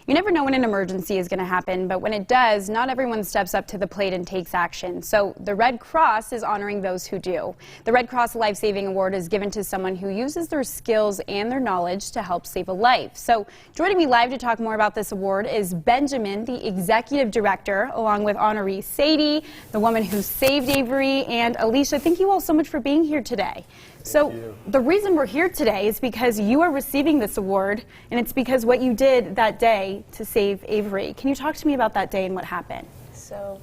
You never know when an emergency is going to happen, but when it does, not everyone steps up to the plate and takes action. So the Red Cross is honoring those who do. The Red Cross Life Saving Award is given to someone who uses their skills and their knowledge to help save a life. So joining me live to talk more about this award is Benjamin, the executive director, along with honoree Sadie, the woman who saved Avery, and Alicia. Thank you all so much for being here today. So the reason we're here today is because you are receiving this award, and it's because what you did that day to save Avery. Can you talk to me about that day and what happened? So,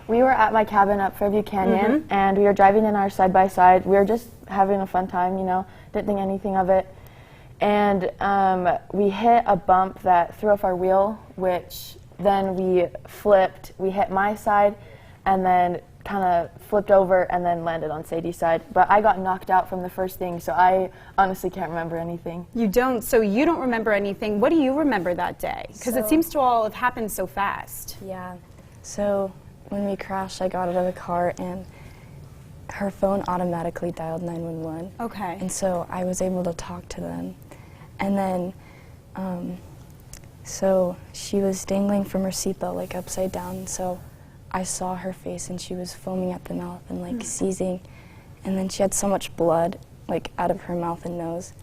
we were at my cabin up Fairview Canyon, and we were driving in our side-by-side. We were just having a fun time, you know, didn't think anything of it. And we hit a bump that threw off our wheel, which then we flipped. We hit my side, and then kind of flipped over and then landed on Sadie's side. But I got knocked out from the first thing, so I honestly can't remember anything. You don't? So you don't remember anything. What do you remember that day? Because it seems to all have happened so fast. Yeah. So when we crashed, I got out of the car and her phone automatically dialed 911. Okay. And so I was able to talk to them. And then, so she was dangling from her seatbelt, like upside down. So I saw her face and she was foaming at the mouth and like seizing, and then she had so much blood like out of her mouth and nose,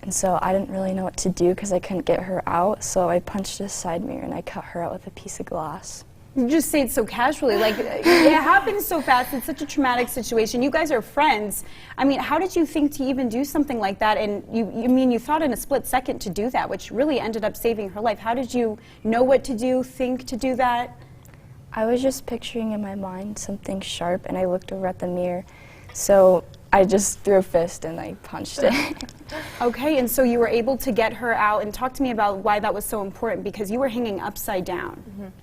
and so I didn't really know what to do because I couldn't get her out, so I punched a side mirror and I cut her out with a piece of glass. You just say it so casually, like it happens so fast. It's such a traumatic situation. You guys are friends. I mean, how did you think to even do something like that? And you thought in a split second to do that, which really ended up saving her life. How did you know what to do, think to do that? I was just picturing in my mind something sharp, and I looked over at the mirror. So I just threw a fist and I punched it. Okay, and so you were able to get her out, and talk to me about why that was so important, because you were hanging upside down.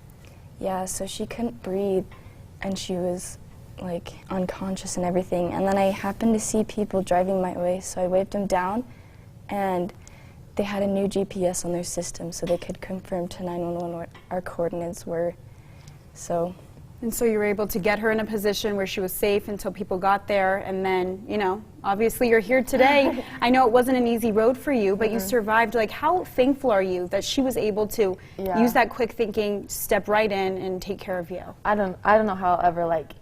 Yeah, so she couldn't breathe, and she was like unconscious and everything. And then I happened to see people driving my way, so I waved them down, and they had a new GPS on their system, so they could confirm to 911 what our coordinates were. And so you were able to get her in a position where she was safe until people got there, and then, you know, obviously you're here today. I know it wasn't an easy road for you, but you survived. Like, how thankful are you that she was able to use that quick thinking, step right in, and take care of you? I don't know how I'll ever like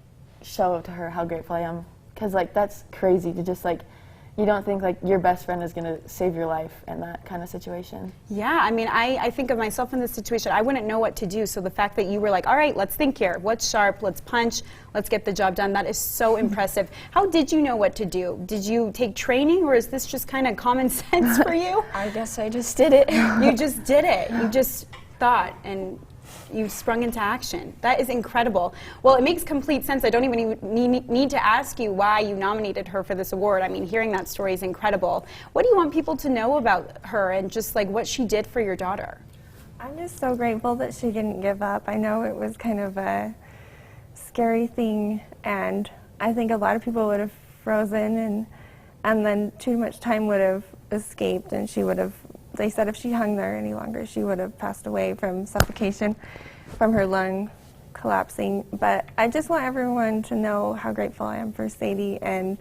show to her how grateful I am, because like that's crazy to just like, you don't think like your best friend is going to save your life in that kind of situation. Yeah, I mean, I think of myself in this situation. I wouldn't know what to do, so the fact that you were like, all right, let's think here. What's sharp? Let's punch. Let's get the job done. That is so impressive. How did you know what to do? Did you take training, or is this just kind of common sense for you? I guess I just did it. You just did it. You just thought, and you sprung into action. That is incredible. Well, it makes complete sense. I don't even need to ask you why you nominated her for this award. I mean, hearing that story is incredible. What do you want people to know about her and just like what she did for your daughter? I'm just so grateful that she didn't give up. I know it was kind of a scary thing, and I think a lot of people would have frozen, and then too much time would have escaped, and she would have, they said if she hung there any longer, she would have passed away from suffocation from her lung collapsing. But I just want everyone to know how grateful I am for Sadie and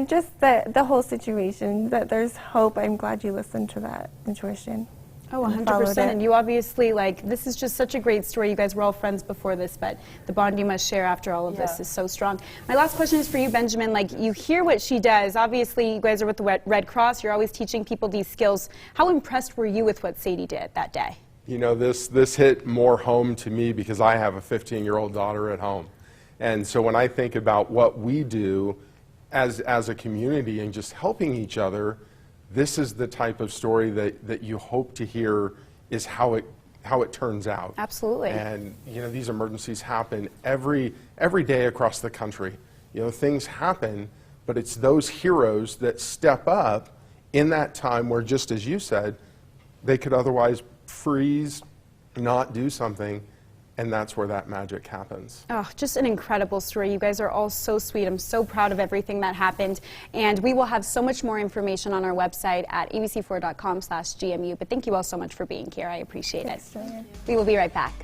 just the whole situation, that there's hope. I'm glad you listened to that intuition. Oh, 100%. And you obviously, like, this is just such a great story. You guys were all friends before this, but the bond you must share after all of this is so strong. My last question is for you, Benjamin. Like, you hear what she does. Obviously, you guys are with the Red Cross. You're always teaching people these skills. How impressed were you with what Sadie did that day? You know, this hit more home to me because I have a 15-year-old daughter at home. And so when I think about what we do as a community and just helping each other, this is the type of story that you hope to hear is how it turns out. Absolutely. And you know, these emergencies happen every day across the country. You know, things happen, but it's those heroes that step up in that time where, just as you said, they could otherwise freeze, not do something, and that's where that magic happens. Oh, just an incredible story. You guys are all so sweet. I'm so proud of everything that happened. And we will have so much more information on our website at abc4.com/GMU. But thank you all so much for being here. I appreciate it. We will be right back.